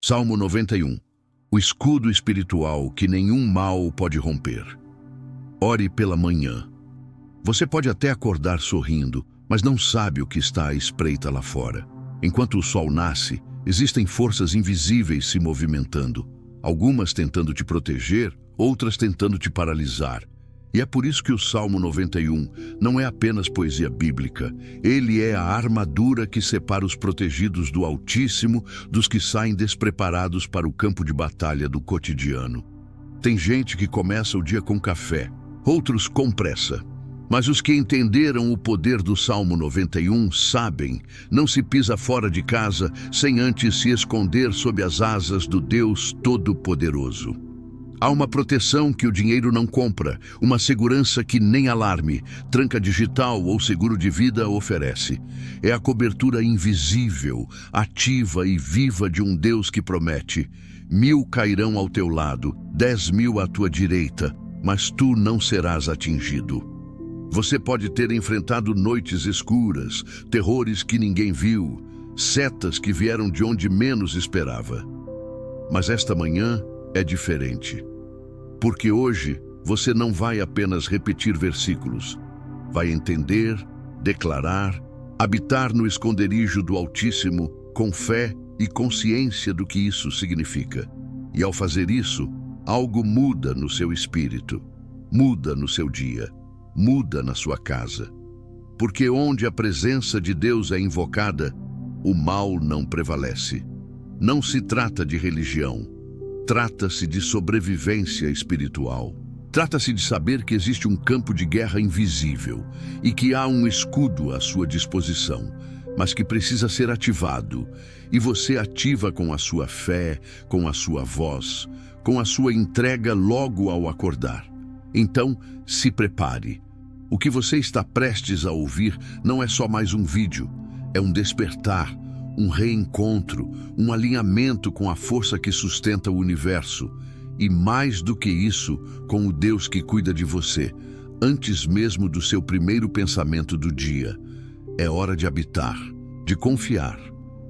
Salmo 91. O escudo espiritual que nenhum mal pode romper. Ore pela manhã. Você pode até acordar sorrindo, mas não sabe o que está à espreita lá fora. Enquanto o sol nasce, existem forças invisíveis se movimentando, algumas tentando te proteger, outras tentando te paralisar. E é por isso que o Salmo 91 não é apenas poesia bíblica, ele é a armadura que separa os protegidos do Altíssimo dos que saem despreparados para o campo de batalha do cotidiano. Tem gente que começa o dia com café, outros com pressa. Mas os que entenderam o poder do Salmo 91 sabem, não se pisa fora de casa sem antes se esconder sob as asas do Deus Todo-Poderoso. Há uma proteção que o dinheiro não compra, uma segurança que nem alarme, tranca digital ou seguro de vida oferece. É a cobertura invisível, ativa e viva de um Deus que promete: 1000 cairão ao teu lado, 10.000 à tua direita, mas tu não serás atingido. Você pode ter enfrentado noites escuras, terrores que ninguém viu, setas que vieram de onde menos esperava. Mas esta manhã é diferente. Porque hoje você não vai apenas repetir versículos. Vai entender, declarar, habitar no esconderijo do Altíssimo com fé e consciência do que isso significa. E ao fazer isso, algo muda no seu espírito, muda no seu dia, muda na sua casa. Porque onde a presença de Deus é invocada, o mal não prevalece. Não se trata de religião. Trata-se de sobrevivência espiritual. Trata-se de saber que existe um campo de guerra invisível e que há um escudo à sua disposição, mas que precisa ser ativado. E você ativa com a sua fé, com a sua voz, com a sua entrega logo ao acordar. Então, se prepare. O que você está prestes a ouvir não é só mais um vídeo, é um despertar, um reencontro, um alinhamento com a força que sustenta o universo. E mais do que isso, com o Deus que cuida de você, antes mesmo do seu primeiro pensamento do dia. É hora de habitar, de confiar,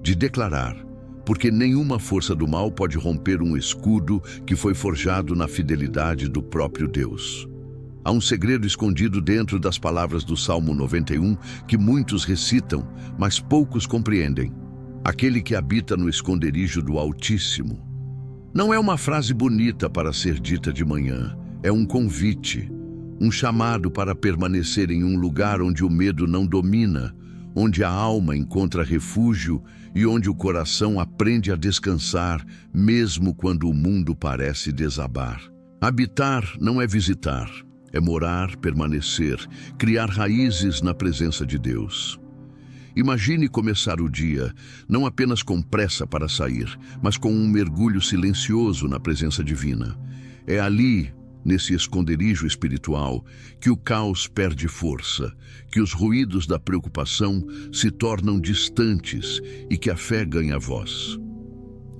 de declarar, porque nenhuma força do mal pode romper um escudo que foi forjado na fidelidade do próprio Deus. Há um segredo escondido dentro das palavras do Salmo 91 que muitos recitam, mas poucos compreendem. Aquele que habita no esconderijo do Altíssimo. Não é uma frase bonita para ser dita de manhã, é um convite, um chamado para permanecer em um lugar onde o medo não domina, onde a alma encontra refúgio e onde o coração aprende a descansar, mesmo quando o mundo parece desabar. Habitar não é visitar, é morar, permanecer, criar raízes na presença de Deus. Imagine começar o dia, não apenas com pressa para sair, mas com um mergulho silencioso na presença divina. É ali, nesse esconderijo espiritual, que o caos perde força, que os ruídos da preocupação se tornam distantes e que a fé ganha voz.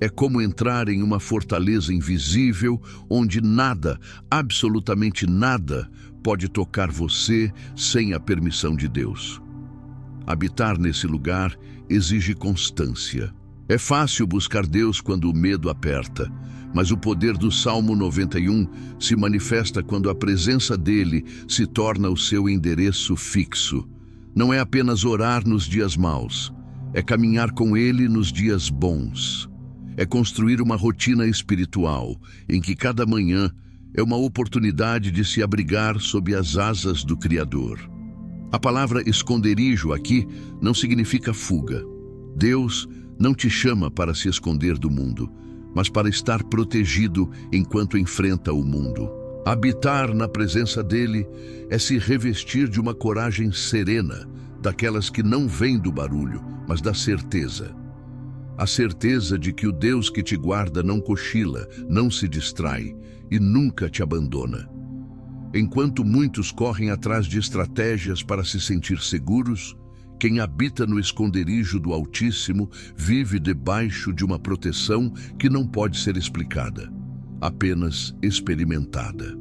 É como entrar em uma fortaleza invisível onde nada, absolutamente nada, pode tocar você sem a permissão de Deus. Habitar nesse lugar exige constância. É fácil buscar Deus quando o medo aperta, mas o poder do Salmo 91 se manifesta quando a presença dele se torna o seu endereço fixo. Não é apenas orar nos dias maus, é caminhar com ele nos dias bons. É construir uma rotina espiritual em que cada manhã é uma oportunidade de se abrigar sob as asas do Criador. A palavra esconderijo aqui não significa fuga. Deus não te chama para se esconder do mundo, mas para estar protegido enquanto enfrenta o mundo. Habitar na presença dele é se revestir de uma coragem serena, daquelas que não vêm do barulho, mas da certeza. A certeza de que o Deus que te guarda não cochila, não se distrai e nunca te abandona. Enquanto muitos correm atrás de estratégias para se sentir seguros, quem habita no esconderijo do Altíssimo vive debaixo de uma proteção que não pode ser explicada, apenas experimentada.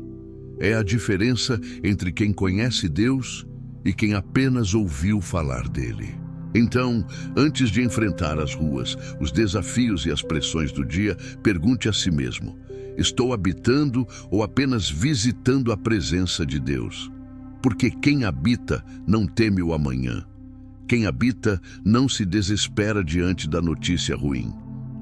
É a diferença entre quem conhece Deus e quem apenas ouviu falar dele. Então, antes de enfrentar as ruas, os desafios e as pressões do dia, pergunte a si mesmo: estou habitando ou apenas visitando a presença de Deus? Porque quem habita não teme o amanhã. Quem habita não se desespera diante da notícia ruim.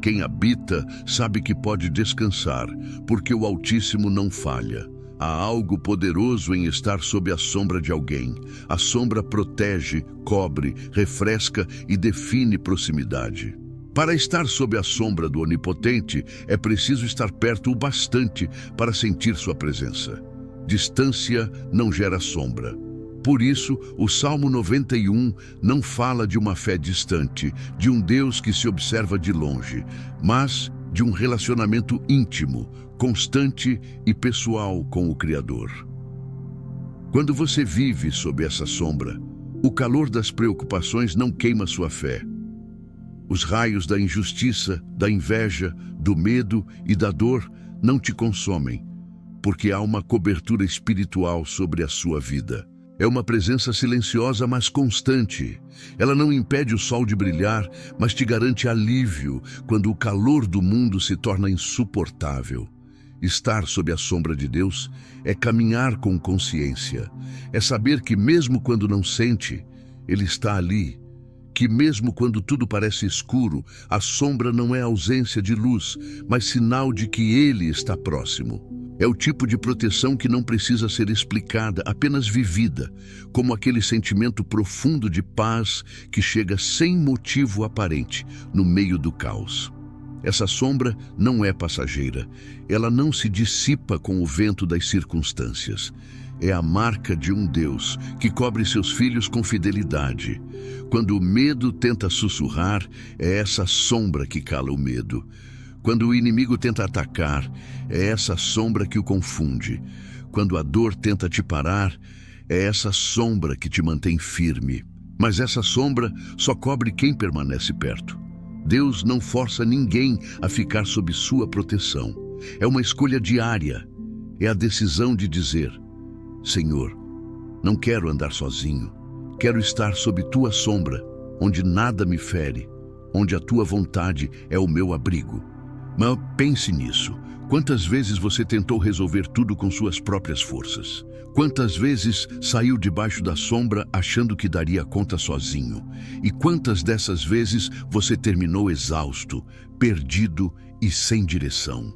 Quem habita sabe que pode descansar, porque o Altíssimo não falha. Há algo poderoso em estar sob a sombra de alguém. A sombra protege, cobre, refresca e define proximidade. Para estar sob a sombra do Onipotente, é preciso estar perto o bastante para sentir sua presença. Distância não gera sombra. Por isso, o Salmo 91 não fala de uma fé distante, de um Deus que se observa de longe, mas de um relacionamento íntimo, constante e pessoal com o Criador. Quando você vive sob essa sombra, o calor das preocupações não queima sua fé. Os raios da injustiça, da inveja, do medo e da dor não te consomem, porque há uma cobertura espiritual sobre a sua vida. É uma presença silenciosa, mas constante. Ela não impede o sol de brilhar, mas te garante alívio quando o calor do mundo se torna insuportável. Estar sob a sombra de Deus é caminhar com consciência. É saber que mesmo quando não sente, Ele está ali. Que mesmo quando tudo parece escuro, a sombra não é ausência de luz, mas sinal de que Ele está próximo. É o tipo de proteção que não precisa ser explicada, apenas vivida, como aquele sentimento profundo de paz que chega sem motivo aparente, no meio do caos. Essa sombra não é passageira, ela não se dissipa com o vento das circunstâncias. É a marca de um Deus que cobre seus filhos com fidelidade. Quando o medo tenta sussurrar, é essa sombra que cala o medo. Quando o inimigo tenta atacar, é essa sombra que o confunde. Quando a dor tenta te parar, é essa sombra que te mantém firme. Mas essa sombra só cobre quem permanece perto. Deus não força ninguém a ficar sob sua proteção. É uma escolha diária. É a decisão de dizer: Senhor, não quero andar sozinho. Quero estar sob tua sombra, onde nada me fere, onde a tua vontade é o meu abrigo. Mas pense nisso. Quantas vezes você tentou resolver tudo com suas próprias forças? Quantas vezes saiu debaixo da sombra achando que daria conta sozinho? E quantas dessas vezes você terminou exausto, perdido e sem direção?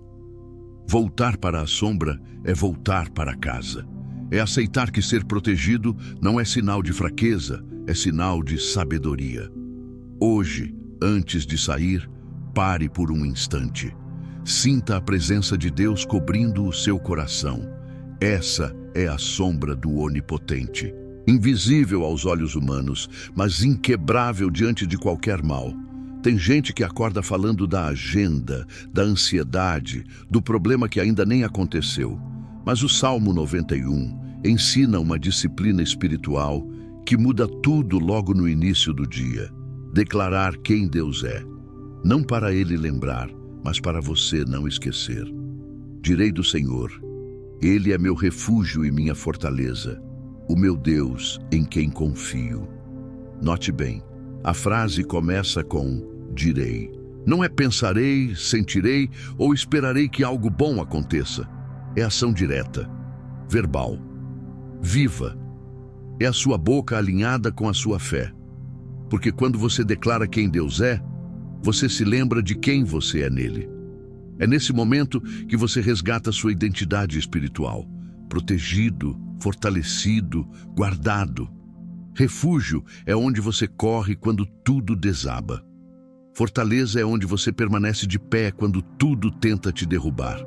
Voltar para a sombra é voltar para casa. É aceitar que ser protegido não é sinal de fraqueza, é sinal de sabedoria. Hoje, antes de sair, pare por um instante. Sinta a presença de Deus cobrindo o seu coração. Essa é a sombra do Onipotente. Invisível aos olhos humanos, mas inquebrável diante de qualquer mal. Tem gente que acorda falando da agenda, da ansiedade, do problema que ainda nem aconteceu. Mas o Salmo 91 ensina uma disciplina espiritual que muda tudo logo no início do dia. Declarar quem Deus é. Não para Ele lembrar, mas para você não esquecer. Direi do Senhor: Ele é meu refúgio e minha fortaleza, o meu Deus em quem confio. Note bem, a frase começa com direi. Não é pensarei, sentirei ou esperarei que algo bom aconteça. É ação direta, verbal, viva. É a sua boca alinhada com a sua fé. Porque quando você declara quem Deus é, você se lembra de quem você é nele. É nesse momento que você resgata sua identidade espiritual, protegido, fortalecido, guardado. Refúgio é onde você corre quando tudo desaba. Fortaleza é onde você permanece de pé quando tudo tenta te derrubar.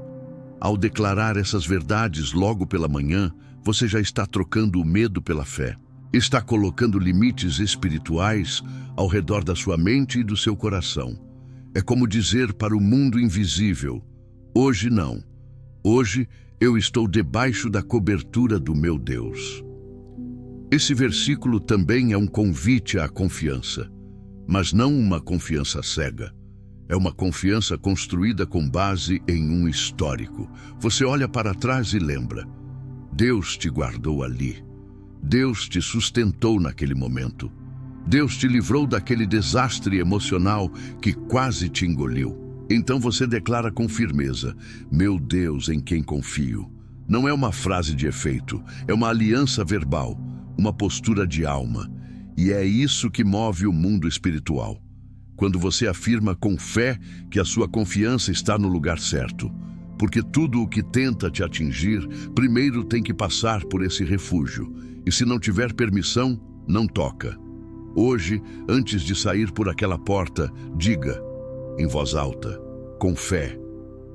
Ao declarar essas verdades logo pela manhã, você já está trocando o medo pela fé. Está colocando limites espirituais ao redor da sua mente e do seu coração. É como dizer para o mundo invisível: hoje não. Hoje eu estou debaixo da cobertura do meu Deus. Esse versículo também é um convite à confiança, mas não uma confiança cega. É uma confiança construída com base em um histórico. Você olha para trás e lembra: Deus te guardou ali. Deus te sustentou naquele momento. Deus te livrou daquele desastre emocional que quase te engoliu. Então você declara com firmeza: meu Deus, em quem confio. Não é uma frase de efeito, é uma aliança verbal, uma postura de alma. E é isso que move o mundo espiritual. Quando você afirma com fé que a sua confiança está no lugar certo. Porque tudo o que tenta te atingir, primeiro tem que passar por esse refúgio. E se não tiver permissão, não toca. Hoje, antes de sair por aquela porta, diga, em voz alta, com fé,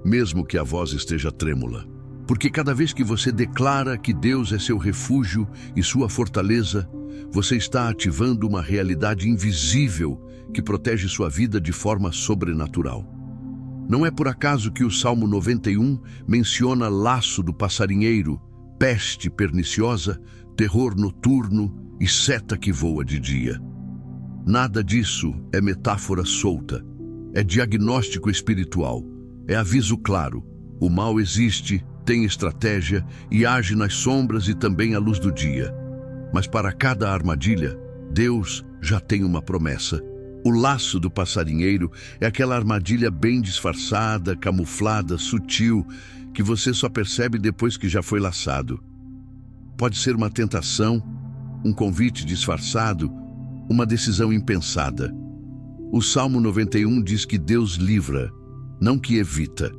mesmo que a voz esteja trêmula. Porque cada vez que você declara que Deus é seu refúgio e sua fortaleza, você está ativando uma realidade invisível que protege sua vida de forma sobrenatural. Não é por acaso que o Salmo 91 menciona laço do passarinheiro, peste perniciosa, terror noturno e seta que voa de dia. Nada disso é metáfora solta, é diagnóstico espiritual, é aviso claro. O mal existe, tem estratégia e age nas sombras e também à luz do dia. Mas para cada armadilha, Deus já tem uma promessa. O laço do passarinheiro é aquela armadilha bem disfarçada, camuflada, sutil, que você só percebe depois que já foi laçado. Pode ser uma tentação, um convite disfarçado, uma decisão impensada. O Salmo 91 diz que Deus livra, não que evita.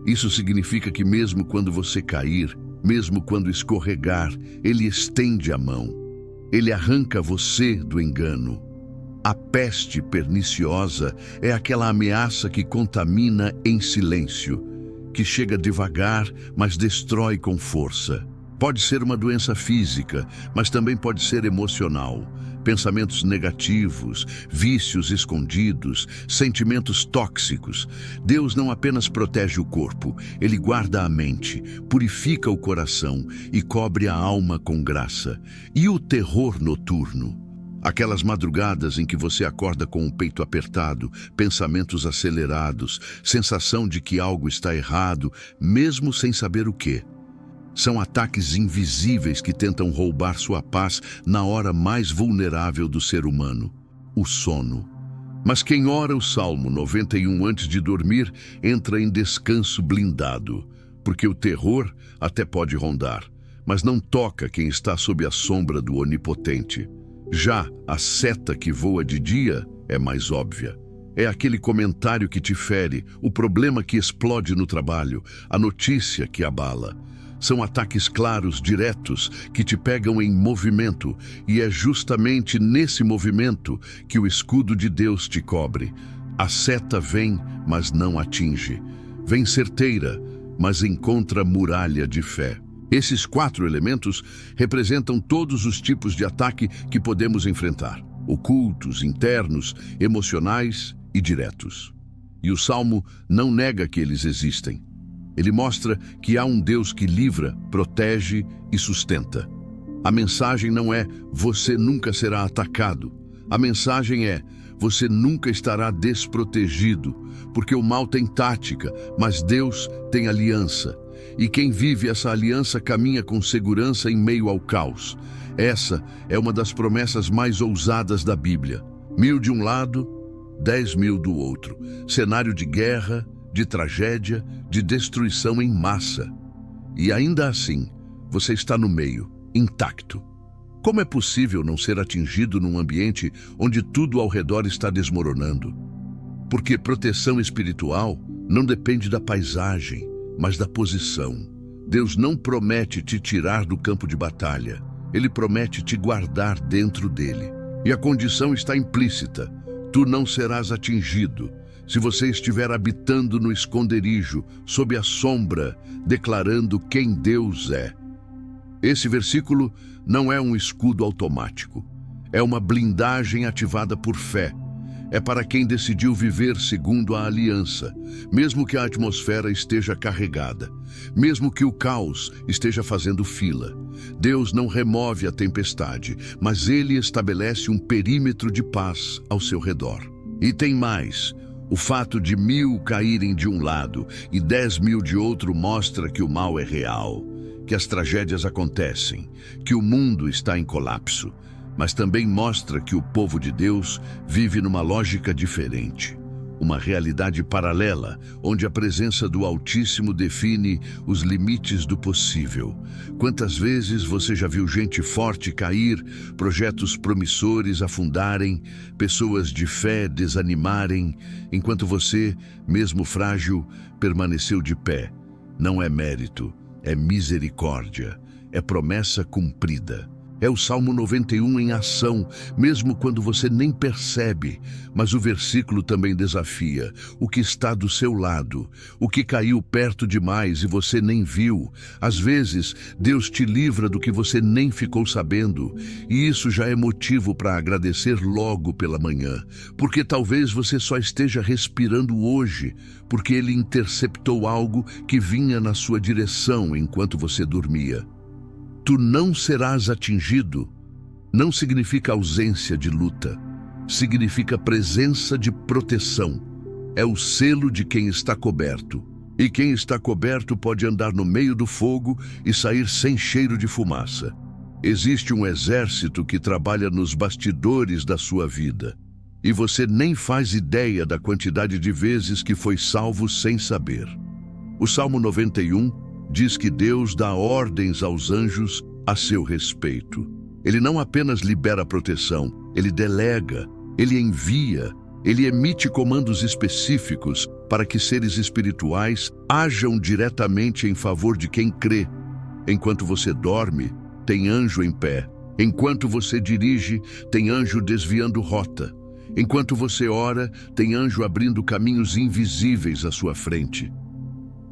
Isso significa que mesmo quando você cair, mesmo quando escorregar, Ele estende a mão. Ele arranca você do engano. A peste perniciosa é aquela ameaça que contamina em silêncio, que chega devagar, mas destrói com força. Pode ser uma doença física, mas também pode ser emocional. Pensamentos negativos, vícios escondidos, sentimentos tóxicos. Deus não apenas protege o corpo, Ele guarda a mente, purifica o coração e cobre a alma com graça. E o terror noturno? Aquelas madrugadas em que você acorda com o peito apertado, pensamentos acelerados, sensação de que algo está errado, mesmo sem saber o quê. São ataques invisíveis que tentam roubar sua paz na hora mais vulnerável do ser humano, o sono. Mas quem ora o Salmo 91 antes de dormir entra em descanso blindado, porque o terror até pode rondar, mas não toca quem está sob a sombra do Onipotente. Já a seta que voa de dia é mais óbvia. É aquele comentário que te fere, o problema que explode no trabalho, a notícia que abala. São ataques claros, diretos, que te pegam em movimento, e é justamente nesse movimento que o escudo de Deus te cobre. A seta vem, mas não atinge. Vem certeira, mas encontra muralha de fé. Esses 4 elementos representam todos os tipos de ataque que podemos enfrentar: ocultos, internos, emocionais e diretos. E o Salmo não nega que eles existem. Ele mostra que há um Deus que livra, protege e sustenta. A mensagem não é "você nunca será atacado". A mensagem é "você nunca estará desprotegido", porque o mal tem tática, mas Deus tem aliança. E quem vive essa aliança caminha com segurança em meio ao caos. Essa é uma das promessas mais ousadas da Bíblia. 1000 de um lado, 10.000 do outro. Cenário de guerra, de tragédia, de destruição em massa. E ainda assim, você está no meio, intacto. Como é possível não ser atingido num ambiente onde tudo ao redor está desmoronando? Porque proteção espiritual não depende da paisagem, mas da posição. Deus não promete te tirar do campo de batalha. Ele promete te guardar dentro dele. E a condição está implícita: tu não serás atingido. Se você estiver habitando no esconderijo, sob a sombra, declarando quem Deus é. Esse versículo não é um escudo automático. É uma blindagem ativada por fé. É para quem decidiu viver segundo a aliança, mesmo que a atmosfera esteja carregada, mesmo que o caos esteja fazendo fila. Deus não remove a tempestade, mas Ele estabelece um perímetro de paz ao seu redor. E tem mais. O fato de 1000 caírem de um lado e 10.000 de outro mostra que o mal é real, que as tragédias acontecem, que o mundo está em colapso. mas também mostra que o povo de Deus vive numa lógica diferente. Uma realidade paralela, onde a presença do Altíssimo define os limites do possível. Quantas vezes você já viu gente forte cair, projetos promissores afundarem, pessoas de fé desanimarem, enquanto você, mesmo frágil, permaneceu de pé? Não é mérito, é misericórdia, é promessa cumprida. É o Salmo 91 em ação, mesmo quando você nem percebe. Mas o versículo também desafia: o que está do seu lado, o que caiu perto demais e você nem viu. Às vezes, Deus te livra do que você nem ficou sabendo. E isso já é motivo para agradecer logo pela manhã. Porque talvez você só esteja respirando hoje, porque Ele interceptou algo que vinha na sua direção enquanto você dormia. Tu não serás atingido não significa ausência de luta, significa presença de proteção. É o selo de quem está coberto. E quem está coberto pode andar no meio do fogo e sair sem cheiro de fumaça. Existe um exército que trabalha nos bastidores da sua vida. E você nem faz ideia da quantidade de vezes que foi salvo sem saber. O Salmo 91 diz que Deus dá ordens aos anjos a seu respeito. Ele não apenas libera proteção, ele delega, ele envia, ele emite comandos específicos para que seres espirituais ajam diretamente em favor de quem crê. Enquanto você dorme, tem anjo em pé. Enquanto você dirige, tem anjo desviando rota. Enquanto você ora, tem anjo abrindo caminhos invisíveis à sua frente.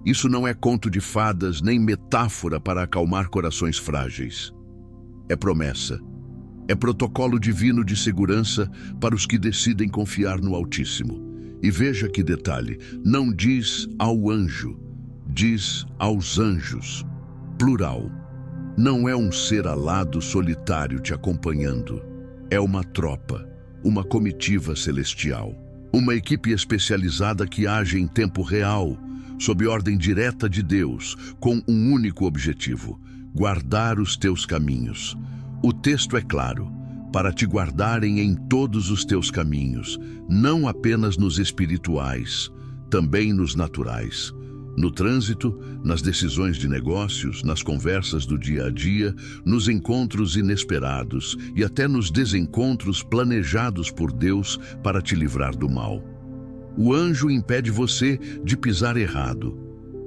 Isso não é conto de fadas nem metáfora para acalmar corações frágeis. É promessa. É protocolo divino de segurança para os que decidem confiar no Altíssimo. E veja que detalhe, não diz ao anjo, diz aos anjos. Plural. Não é um ser alado solitário te acompanhando. É uma tropa, uma comitiva celestial. Uma equipe especializada que age em tempo real, sob ordem direta de Deus, com um único objetivo: guardar os teus caminhos. O texto é claro: para te guardarem em todos os teus caminhos, não apenas nos espirituais, também nos naturais. No trânsito, nas decisões de negócios, nas conversas do dia a dia, nos encontros inesperados e até nos desencontros planejados por Deus para te livrar do mal. O anjo impede você de pisar errado,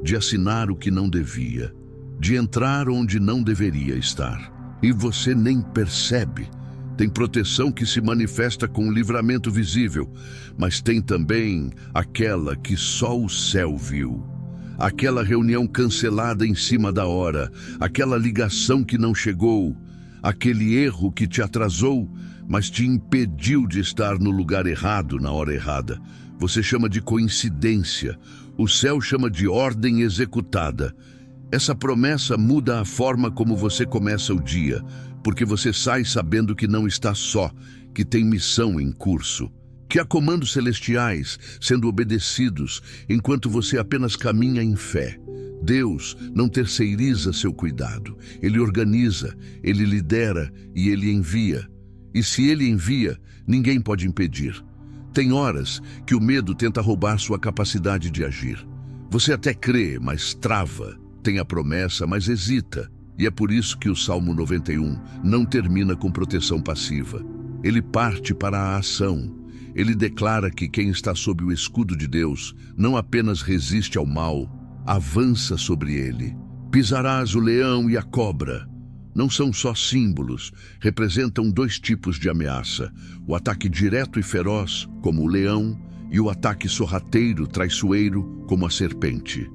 de assinar o que não devia, de entrar onde não deveria estar. E você nem percebe. Tem proteção que se manifesta com o livramento visível, mas tem também aquela que só o céu viu. Aquela reunião cancelada em cima da hora, aquela ligação que não chegou, aquele erro que te atrasou, mas te impediu de estar no lugar errado na hora errada. Você chama de coincidência, o céu chama de ordem executada. Essa promessa muda a forma como você começa o dia, porque você sai sabendo que não está só, que tem missão em curso, que há comandos celestiais sendo obedecidos enquanto você apenas caminha em fé. Deus não terceiriza seu cuidado, Ele organiza, Ele lidera e Ele envia. E se Ele envia, ninguém pode impedir. Tem horas que o medo tenta roubar sua capacidade de agir. Você até crê, mas trava. Tem a promessa, mas hesita. E é por isso que o Salmo 91 não termina com proteção passiva. Ele parte para a ação. Ele declara que quem está sob o escudo de Deus não apenas resiste ao mal, avança sobre ele. Pisarás o leão e a cobra. Não são só símbolos, representam dois tipos de ameaça: o ataque direto e feroz, como o leão, e o ataque sorrateiro, traiçoeiro, como a serpente.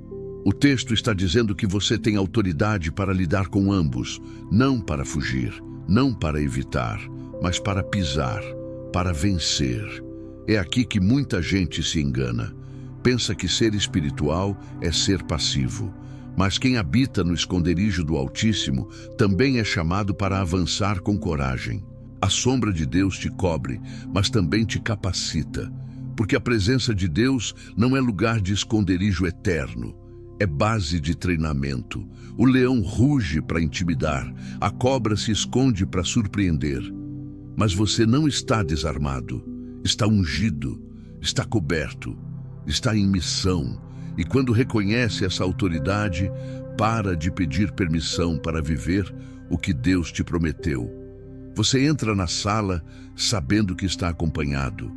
O texto está dizendo que você tem autoridade para lidar com ambos, não para fugir, não para evitar, mas para pisar, para vencer. É aqui que muita gente se engana. Pensa que ser espiritual é ser passivo. Mas quem habita no esconderijo do Altíssimo também é chamado para avançar com coragem. A sombra de Deus te cobre, mas também te capacita. Porque a presença de Deus não é lugar de esconderijo eterno. É base de treinamento. O leão ruge para intimidar, a cobra se esconde para surpreender. Mas você não está desarmado, está ungido, está coberto, está em missão. E quando reconhece essa autoridade, para de pedir permissão para viver o que Deus te prometeu. Você entra na sala sabendo que está acompanhado.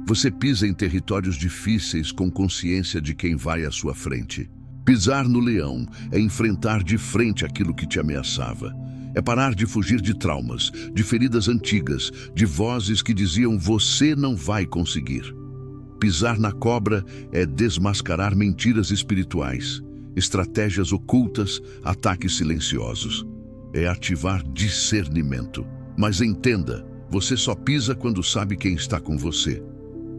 Você pisa em territórios difíceis com consciência de quem vai à sua frente. Pisar no leão é enfrentar de frente aquilo que te ameaçava. É parar de fugir de traumas, de feridas antigas, de vozes que diziam você não vai conseguir. Pisar na cobra é desmascarar mentiras espirituais, estratégias ocultas, ataques silenciosos. É ativar discernimento. Mas entenda, você só pisa quando sabe quem está com você.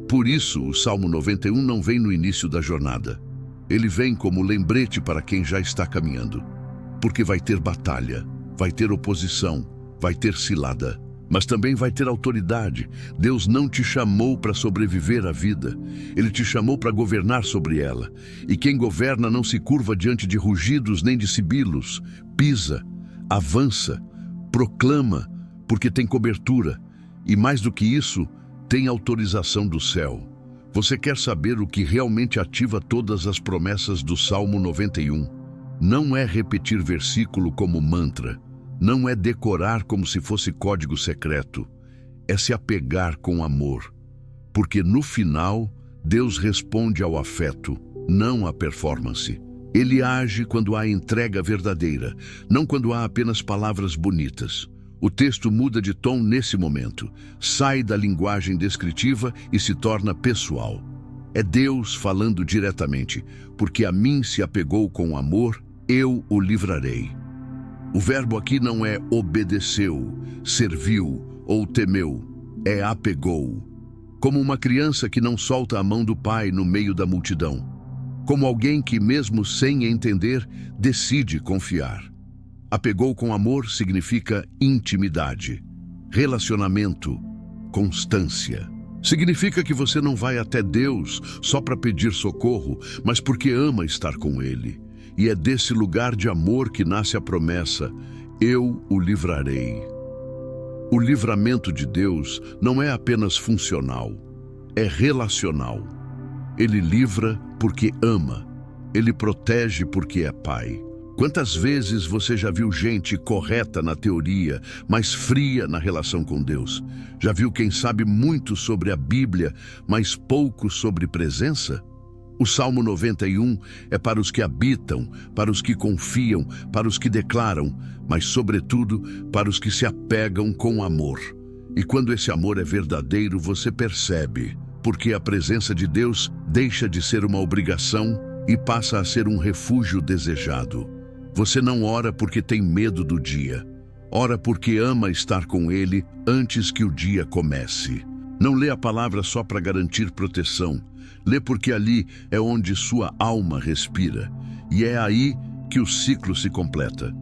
Por isso, o Salmo 91 não vem no início da jornada. Ele vem como lembrete para quem já está caminhando. Porque vai ter batalha, vai ter oposição, vai ter cilada, mas também vai ter autoridade. Deus não te chamou para sobreviver à vida. Ele te chamou para governar sobre ela. E quem governa não se curva diante de rugidos nem de sibilos. Pisa, avança, proclama, porque tem cobertura. E mais do que isso, tem autorização do céu. Você quer saber o que realmente ativa todas as promessas do Salmo 91? Não é repetir versículo como mantra. Não é decorar como se fosse código secreto. É se apegar com amor. Porque no final, Deus responde ao afeto, não à performance. Ele age quando há entrega verdadeira, não quando há apenas palavras bonitas. O texto muda de tom nesse momento. Sai da linguagem descritiva e se torna pessoal. É Deus falando diretamente. Porque a mim se apegou com amor, eu o livrarei. O verbo aqui não é obedeceu, serviu ou temeu, é apegou. Como uma criança que não solta a mão do pai no meio da multidão. Como alguém que, mesmo sem entender, decide confiar. Apegou com amor significa intimidade, relacionamento, constância. Significa que você não vai até Deus só para pedir socorro, mas porque ama estar com Ele. E é desse lugar de amor que nasce a promessa, eu o livrarei. O livramento de Deus não é apenas funcional, é relacional. Ele livra porque ama, ele protege porque é pai. Quantas vezes você já viu gente correta na teoria, mas fria na relação com Deus? Já viu quem sabe muito sobre a Bíblia, mas pouco sobre presença? O Salmo 91 é para os que habitam, para os que confiam, para os que declaram, mas, sobretudo, para os que se apegam com amor. E quando esse amor é verdadeiro, você percebe, porque a presença de Deus deixa de ser uma obrigação e passa a ser um refúgio desejado. Você não ora porque tem medo do dia. Ora porque ama estar com Ele antes que o dia comece. Não lê a palavra só para garantir proteção. Lê porque ali é onde sua alma respira. E é aí que o ciclo se completa.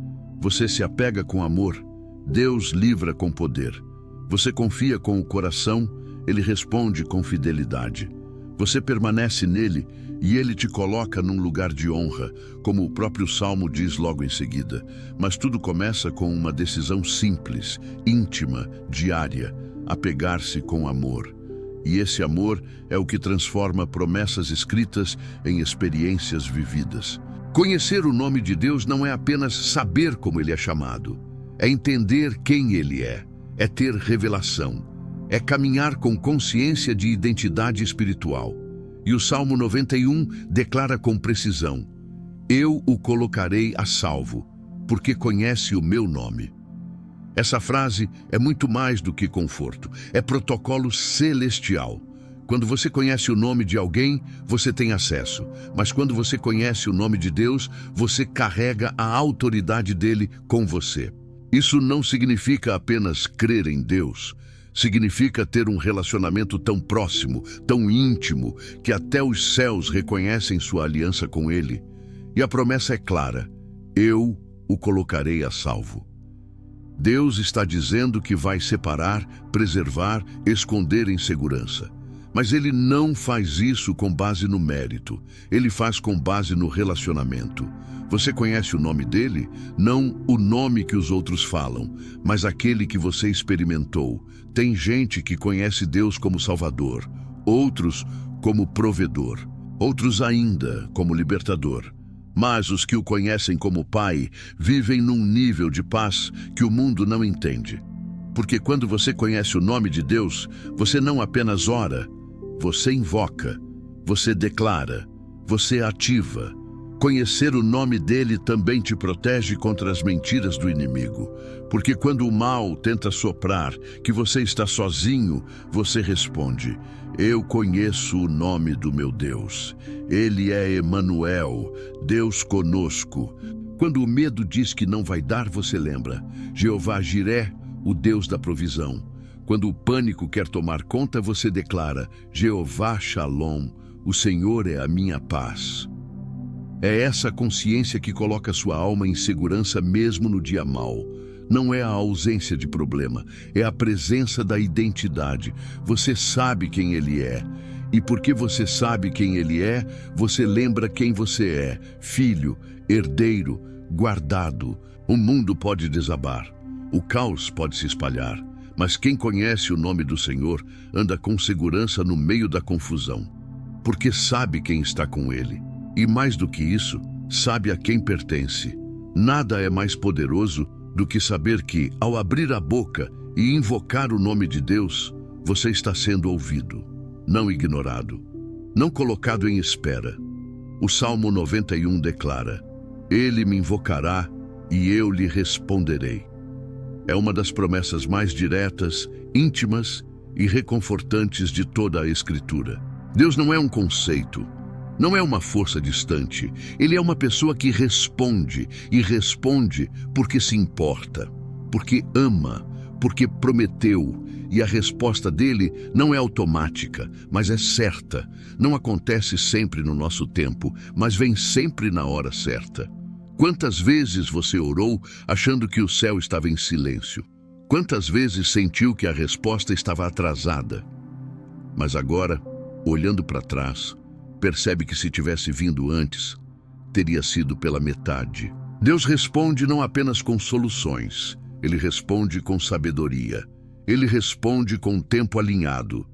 Você se apega com amor, Deus livra com poder. Você confia com o coração, Ele responde com fidelidade. Você permanece nele e Ele te coloca num lugar de honra, como o próprio Salmo diz logo em seguida. Mas tudo começa com uma decisão simples, íntima, diária, apegar-se com amor. E esse amor é o que transforma promessas escritas em experiências vividas. Conhecer o nome de Deus não é apenas saber como Ele é chamado. É entender quem Ele é ter revelação, é caminhar com consciência de identidade espiritual. E o Salmo 91 declara com precisão, eu o colocarei a salvo, porque conhece o meu nome. Essa frase é muito mais do que conforto, é protocolo celestial. Quando você conhece o nome de alguém, você tem acesso. Mas quando você conhece o nome de Deus, você carrega a autoridade dele com você. Isso não significa apenas crer em Deus. Significa ter um relacionamento tão próximo, tão íntimo, que até os céus reconhecem sua aliança com ele. E a promessa é clara, eu o colocarei a salvo. Deus está dizendo que vai separar, preservar, esconder em segurança. Mas ele não faz isso com base no mérito. Ele faz com base no relacionamento. Você conhece o nome dele? Não o nome que os outros falam, mas aquele que você experimentou. Tem gente que conhece Deus como Salvador, outros como provedor, outros ainda como libertador. Mas os que o conhecem como Pai vivem num nível de paz que o mundo não entende. Porque quando você conhece o nome de Deus, você não apenas ora, você invoca, você declara, você ativa. Conhecer o nome dele também te protege contra as mentiras do inimigo. Porque quando o mal tenta soprar que você está sozinho, você responde: eu conheço o nome do meu Deus. Ele é Emanuel, Deus conosco. Quando o medo diz que não vai dar, você lembra: Jeová Jiré, o Deus da provisão. Quando o pânico quer tomar conta, você declara: Jeová Shalom, o Senhor é a minha paz. É essa consciência que coloca sua alma em segurança mesmo no dia mau. Não é a ausência de problema, é a presença da identidade. Você sabe quem ele é. E porque você sabe quem ele é, você lembra quem você é: filho, herdeiro, guardado. O mundo pode desabar, o caos pode se espalhar, mas quem conhece o nome do Senhor anda com segurança no meio da confusão, porque sabe quem está com ele. E mais do que isso, sabe a quem pertence. Nada é mais poderoso do que saber que, ao abrir a boca e invocar o nome de Deus, você está sendo ouvido, não ignorado, não colocado em espera. O Salmo 91 declara: ele me invocará e eu lhe responderei. É uma das promessas mais diretas, íntimas e reconfortantes de toda a Escritura. Deus não é um conceito, não é uma força distante. Ele é uma pessoa que responde, e responde porque se importa, porque ama, porque prometeu. E a resposta dele não é automática, mas é certa. Não acontece sempre no nosso tempo, mas vem sempre na hora certa. Quantas vezes você orou achando que o céu estava em silêncio? Quantas vezes sentiu que a resposta estava atrasada? Mas agora, olhando para trás, percebe que se tivesse vindo antes, teria sido pela metade. Deus responde não apenas com soluções, ele responde com sabedoria. Ele responde com tempo alinhado.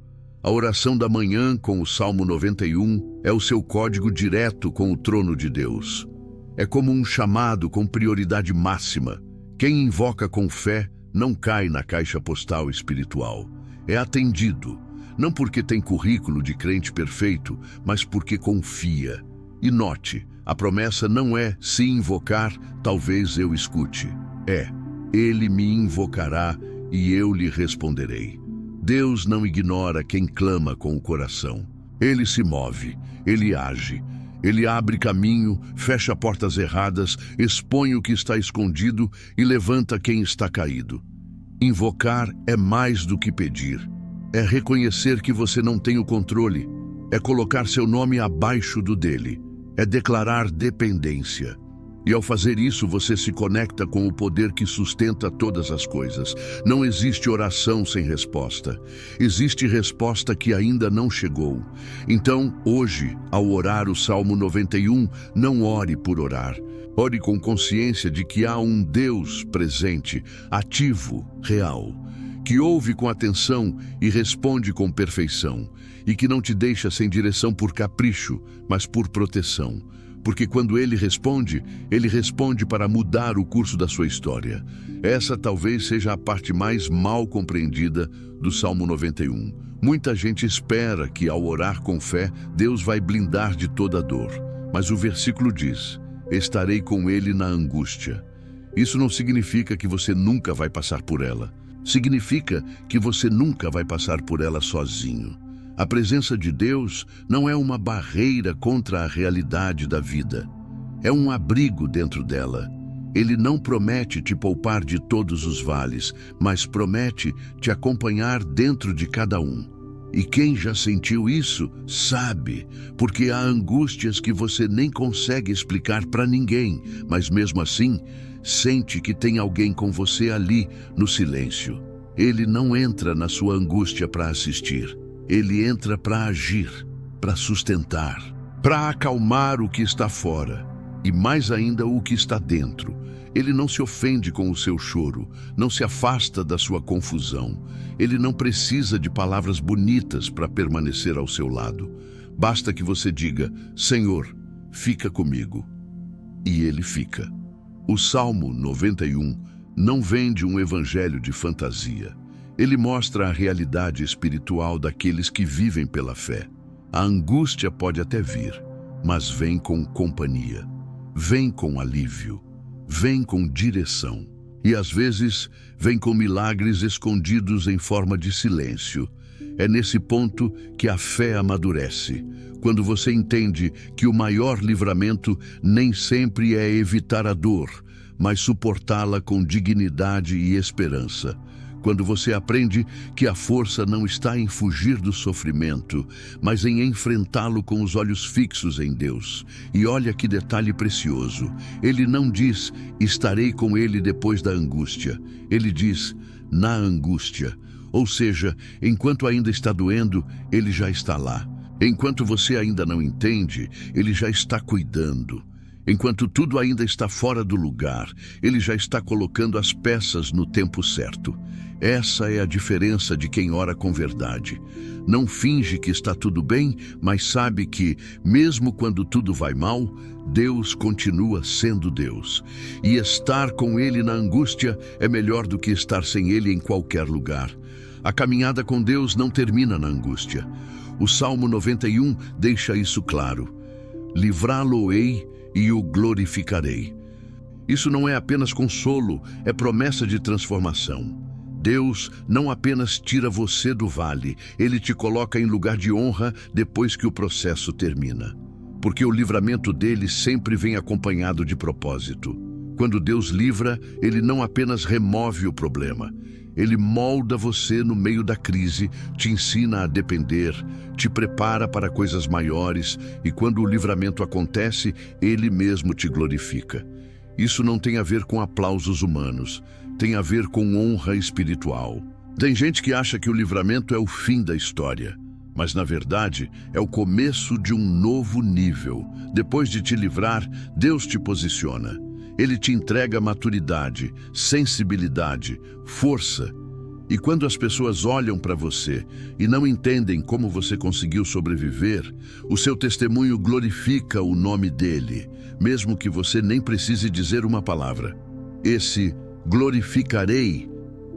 A oração da manhã com o Salmo 91 é o seu código direto com o trono de Deus. É como um chamado com prioridade máxima. Quem invoca com fé não cai na caixa postal espiritual. É atendido. Não porque tem currículo de crente perfeito, mas porque confia. E note, a promessa não é: se invocar, talvez eu escute. É: ele me invocará e eu lhe responderei. Deus não ignora quem clama com o coração. Ele se move, ele age, ele abre caminho, fecha portas erradas, expõe o que está escondido e levanta quem está caído. Invocar é mais do que pedir. É reconhecer que você não tem o controle. É colocar seu nome abaixo do dele. É declarar dependência. E ao fazer isso, você se conecta com o poder que sustenta todas as coisas. Não existe oração sem resposta. Existe resposta que ainda não chegou. Então, hoje, ao orar o Salmo 91, não ore por orar. Ore com consciência de que há um Deus presente, ativo, real, que ouve com atenção e responde com perfeição, e que não te deixa sem direção por capricho, mas por proteção. Porque quando ele responde para mudar o curso da sua história. Essa talvez seja a parte mais mal compreendida do Salmo 91. Muita gente espera que, ao orar com fé, Deus vai blindar de toda dor. Mas o versículo diz: estarei com ele na angústia. Isso não significa que você nunca vai passar por ela. Significa que você nunca vai passar por ela sozinho. A presença de Deus não é uma barreira contra a realidade da vida. É um abrigo dentro dela. Ele não promete te poupar de todos os vales, mas promete te acompanhar dentro de cada um. E quem já sentiu isso, sabe, porque há angústias que você nem consegue explicar para ninguém, mas mesmo assim, sente que tem alguém com você ali, no silêncio. Ele não entra na sua angústia para assistir. Ele entra para agir, para sustentar, para acalmar o que está fora e mais ainda o que está dentro. Ele não se ofende com o seu choro, não se afasta da sua confusão. Ele não precisa de palavras bonitas para permanecer ao seu lado. Basta que você diga: Senhor, fica comigo. E ele fica. O Salmo 91 não vem de um evangelho de fantasia. Ele mostra a realidade espiritual daqueles que vivem pela fé. A angústia pode até vir, mas vem com companhia, vem com alívio, vem com direção. E às vezes vem com milagres escondidos em forma de silêncio. É nesse ponto que a fé amadurece, quando você entende que o maior livramento nem sempre é evitar a dor, mas suportá-la com dignidade e esperança. Quando você aprende que a força não está em fugir do sofrimento, mas em enfrentá-lo com os olhos fixos em Deus. E olha que detalhe precioso. Ele não diz: estarei com ele depois da angústia. Ele diz: na angústia. Ou seja, enquanto ainda está doendo, ele já está lá. Enquanto você ainda não entende, ele já está cuidando. Enquanto tudo ainda está fora do lugar, ele já está colocando as peças no tempo certo. Essa é a diferença de quem ora com verdade. Não finge que está tudo bem, mas sabe que, mesmo quando tudo vai mal, Deus continua sendo Deus. E estar com Ele na angústia é melhor do que estar sem Ele em qualquer lugar. A caminhada com Deus não termina na angústia. O Salmo 91 deixa isso claro. Livrá-lo-ei e o glorificarei. Isso não é apenas consolo, é promessa de transformação. Deus não apenas tira você do vale, Ele te coloca em lugar de honra depois que o processo termina. Porque o livramento dele sempre vem acompanhado de propósito. Quando Deus livra, Ele não apenas remove o problema, Ele molda você no meio da crise, te ensina a depender, te prepara para coisas maiores e quando o livramento acontece, Ele mesmo te glorifica. Isso não tem a ver com aplausos humanos, tem a ver com honra espiritual. Tem gente que acha que o livramento é o fim da história, mas na verdade é o começo de um novo nível. Depois de te livrar, Deus te posiciona. Ele te entrega maturidade, sensibilidade, força. E quando as pessoas olham para você e não entendem como você conseguiu sobreviver, o seu testemunho glorifica o nome dele, mesmo que você nem precise dizer uma palavra. Esse glorificarei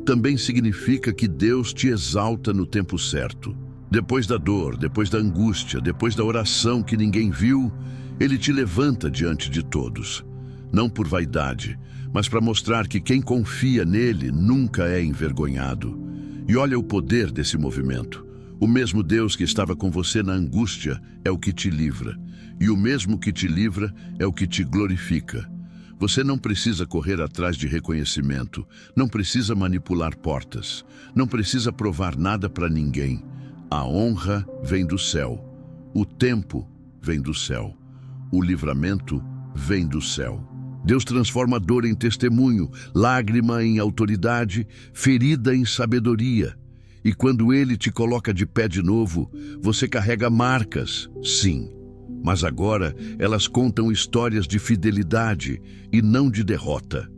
também significa que Deus te exalta no tempo certo. Depois da dor, depois da angústia, depois da oração que ninguém viu, Ele te levanta diante de todos. Não por vaidade, mas para mostrar que quem confia nele nunca é envergonhado. E olha o poder desse movimento. O mesmo Deus que estava com você na angústia é o que te livra. E o mesmo que te livra é o que te glorifica. Você não precisa correr atrás de reconhecimento, não precisa manipular portas, não precisa provar nada para ninguém. A honra vem do céu, o tempo vem do céu, o livramento vem do céu. Deus transforma dor em testemunho, lágrima em autoridade, ferida em sabedoria. E quando Ele te coloca de pé de novo, você carrega marcas, sim. Mas agora elas contam histórias de fidelidade e não de derrota.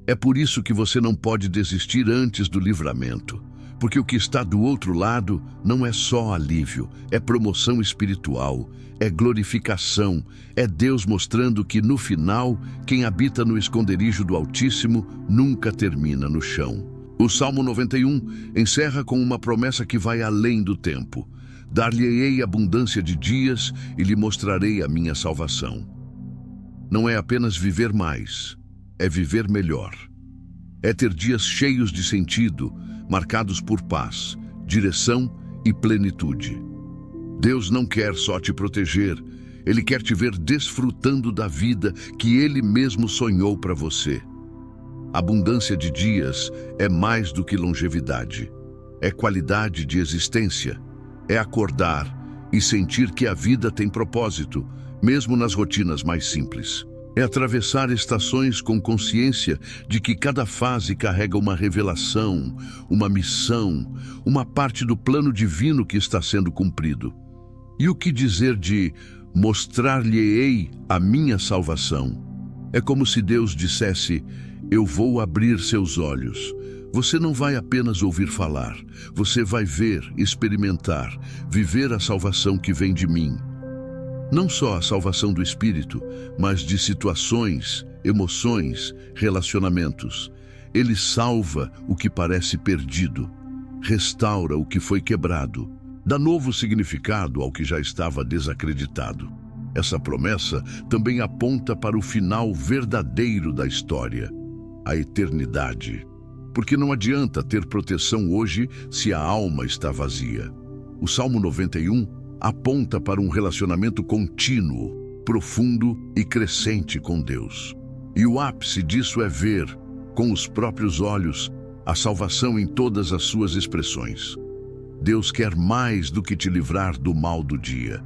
É por isso que você não pode desistir antes do livramento. Porque o que está do outro lado não é só alívio, é promoção espiritual, é glorificação, é Deus mostrando que no final, quem habita no esconderijo do Altíssimo nunca termina no chão. O Salmo 91 encerra com uma promessa que vai além do tempo. Dar-lhe-ei abundância de dias e lhe mostrarei a minha salvação. Não é apenas viver mais, é viver melhor. É ter dias cheios de sentido, marcados por paz, direção e plenitude. Deus não quer só te proteger, Ele quer te ver desfrutando da vida que Ele mesmo sonhou para você. Abundância de dias é mais do que longevidade. É qualidade de existência. É acordar e sentir que a vida tem propósito, mesmo nas rotinas mais simples. É atravessar estações com consciência de que cada fase carrega uma revelação, uma missão, uma parte do plano divino que está sendo cumprido. E o que dizer de mostrar-lhe-ei a minha salvação? É como se Deus dissesse: eu vou abrir seus olhos. Você não vai apenas ouvir falar, você vai ver, experimentar, viver a salvação que vem de mim. Não só a salvação do espírito, mas de situações, emoções, relacionamentos. Ele salva o que parece perdido, restaura o que foi quebrado, dá novo significado ao que já estava desacreditado. Essa promessa também aponta para o final verdadeiro da história, a eternidade. Porque não adianta ter proteção hoje se a alma está vazia. O Salmo 91 aponta para um relacionamento contínuo, profundo e crescente com Deus. E o ápice disso é ver, com os próprios olhos, a salvação em todas as suas expressões. Deus quer mais do que te livrar do mal do dia.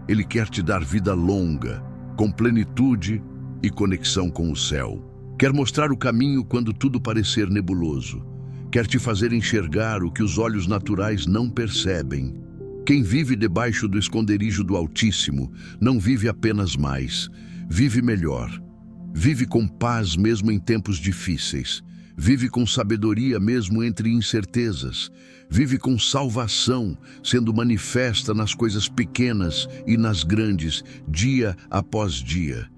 Ele quer te dar vida longa, com plenitude e conexão com o céu. Quer mostrar o caminho quando tudo parecer nebuloso. Quer te fazer enxergar o que os olhos naturais não percebem. Quem vive debaixo do esconderijo do Altíssimo não vive apenas mais, vive melhor. Vive com paz mesmo em tempos difíceis. Vive com sabedoria mesmo entre incertezas. Vive com salvação, sendo manifesta nas coisas pequenas e nas grandes, dia após dia.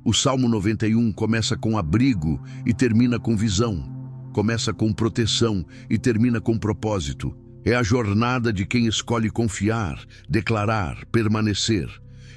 O Salmo 91 começa com abrigo e termina com visão. Começa com proteção e termina com propósito. É a jornada de quem escolhe confiar, declarar, permanecer.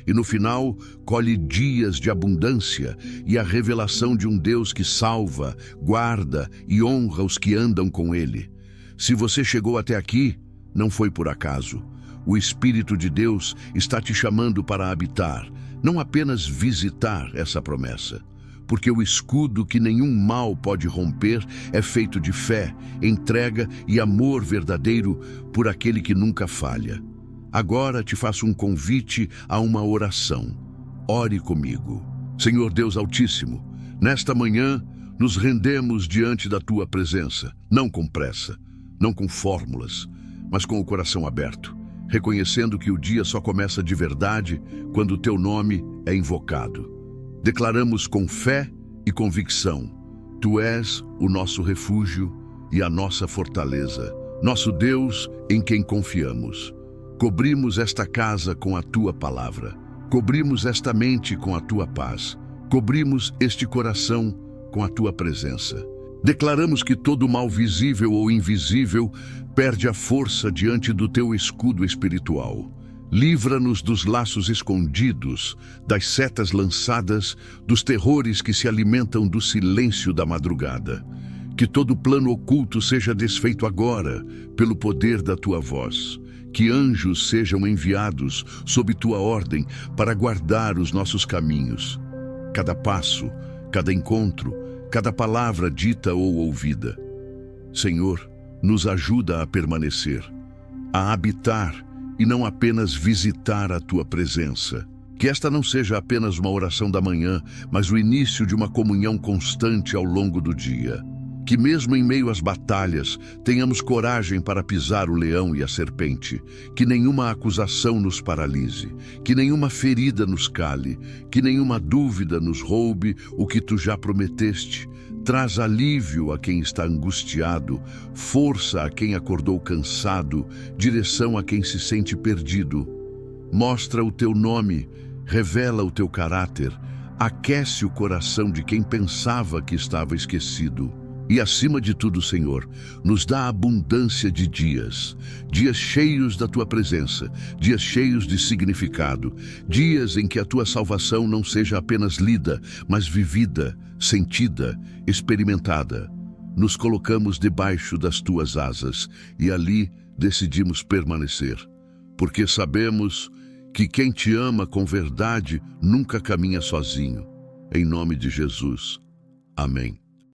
E no final, colhe dias de abundância e a revelação de um Deus que salva, guarda e honra os que andam com Ele. Se você chegou até aqui, não foi por acaso. O Espírito de Deus está te chamando para habitar, não apenas visitar essa promessa. Porque o escudo que nenhum mal pode romper é feito de fé, entrega e amor verdadeiro por aquele que nunca falha. Agora te faço um convite a uma oração. Ore comigo. Senhor Deus Altíssimo, nesta manhã nos rendemos diante da Tua presença, não com pressa, não com fórmulas, mas com o coração aberto, reconhecendo que o dia só começa de verdade quando o Teu nome é invocado. Declaramos com fé e convicção: Tu és o nosso refúgio e a nossa fortaleza, nosso Deus em quem confiamos. Cobrimos esta casa com a Tua palavra, cobrimos esta mente com a Tua paz, cobrimos este coração com a Tua presença. Declaramos que todo mal visível ou invisível perde a força diante do Teu escudo espiritual. Livra-nos dos laços escondidos, das setas lançadas, dos terrores que se alimentam do silêncio da madrugada. Que todo plano oculto seja desfeito agora, pelo poder da Tua voz. Que anjos sejam enviados sob Tua ordem para guardar os nossos caminhos. Cada passo, cada encontro, cada palavra dita ou ouvida. Senhor, nos ajuda a permanecer, a habitar e não apenas visitar a Tua presença. Que esta não seja apenas uma oração da manhã, mas o início de uma comunhão constante ao longo do dia. Que mesmo em meio às batalhas, tenhamos coragem para pisar o leão e a serpente. Que nenhuma acusação nos paralise, que nenhuma ferida nos cale, que nenhuma dúvida nos roube o que Tu já prometeste. Traz alívio a quem está angustiado, força a quem acordou cansado, direção a quem se sente perdido. Mostra o Teu nome, revela o Teu caráter, aquece o coração de quem pensava que estava esquecido. E acima de tudo, Senhor, nos dá abundância de dias cheios da Tua presença, dias cheios de significado, dias em que a Tua salvação não seja apenas lida, mas vivida, sentida, experimentada. Nos colocamos debaixo das Tuas asas e ali decidimos permanecer, porque sabemos que quem Te ama com verdade nunca caminha sozinho. Em nome de Jesus. Amém.